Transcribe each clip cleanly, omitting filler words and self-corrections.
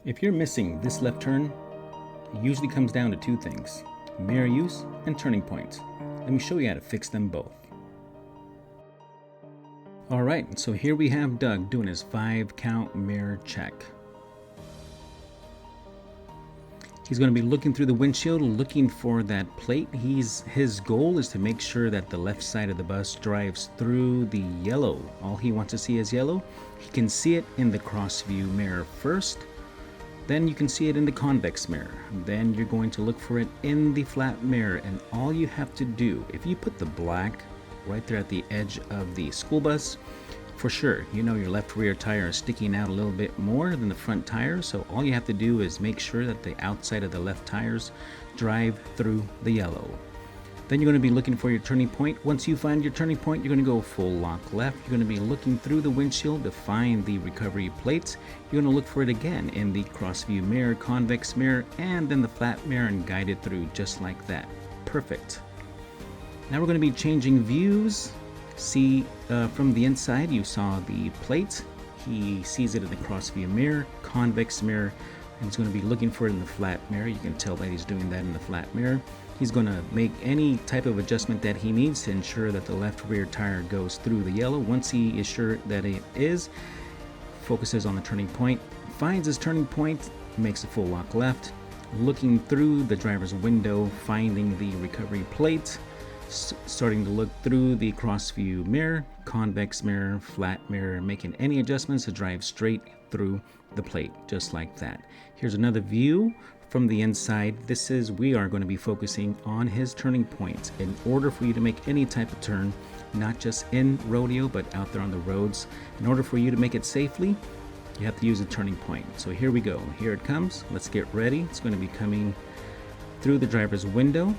If you're missing this left turn, it usually comes down to two things: mirror use and turning points. Let me show you how to fix them both. Alright, so here we have Doug doing his 5-count mirror check. He's going to be looking through the windshield, looking for that plate. His goal is to make sure that the left side of the bus drives through the yellow. All he wants to see is yellow. He can see it in the cross view mirror first. Then you can see it in the convex mirror. Then you're going to look for it in the flat mirror. And all you have to do, if you put the black right there at the edge of the school bus, for sure, you know your left rear tire is sticking out a little bit more than the front tire. So all you have to do is make sure that the outside of the left tires drive through the yellow. Then you're going to be looking for your turning point. Once you find your turning point, you're going to go full lock left. You're going to be looking through the windshield to find the recovery plates. You're going to look for it again in the cross view mirror, convex mirror, and then the flat mirror, and guide it through just like that. Perfect. Now we're going to be changing views. See, from the inside you saw the plate. He sees it in the cross view mirror, convex mirror, and he's going to be looking for it in the flat mirror. You can tell that he's doing that in the flat mirror. He's going to make any type of adjustment that he needs to ensure that the left rear tire goes through the yellow. Once he is sure that it is, focuses on the turning point, finds his turning point, makes a full lock left, looking through the driver's window, finding the recovery plate, starting to look through the cross view mirror, convex mirror, flat mirror, making any adjustments to drive straight through the plate, just like that. Here's another view from the inside. We are going to be focusing on his turning points. In order for you to make any type of turn, not just in rodeo, but out there on the roads, in order for you to make it safely, you have to use a turning point. So here we go. Here it comes. Let's get ready. It's going to be coming through the driver's window.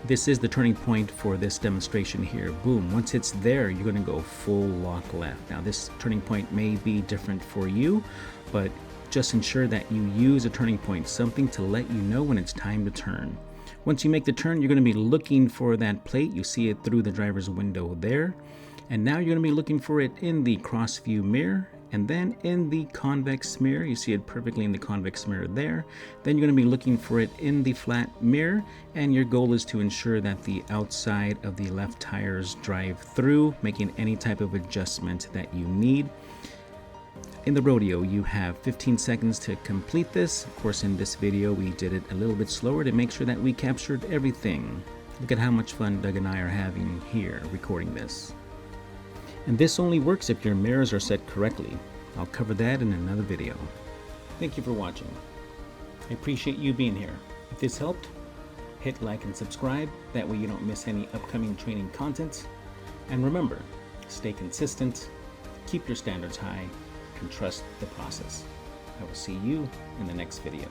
This is the turning point for this demonstration here. Boom. Once it's there, you're going to go full lock left. Now this turning point may be different for you, but just ensure that you use a turning point, something to let you know when it's time to turn. Once you make the turn, you're going to be looking for that plate. You see it through the driver's window there. And now you're going to be looking for it in the cross view mirror, and then in the convex mirror. You see it perfectly in the convex mirror there. Then you're going to be looking for it in the flat mirror, and your goal is to ensure that the outside of the left tires drive through, making any type of adjustment that you need. In the rodeo, you have 15 seconds to complete this. Of course, in this video, we did it a little bit slower to make sure that we captured everything. Look at how much fun Doug and I are having here recording this. And this only works if your mirrors are set correctly. I'll cover that in another video. Thank you for watching. I appreciate you being here. If this helped, hit like and subscribe. That way you don't miss any upcoming training content. And remember, stay consistent, keep your standards high, and trust the process. I will see you in the next video.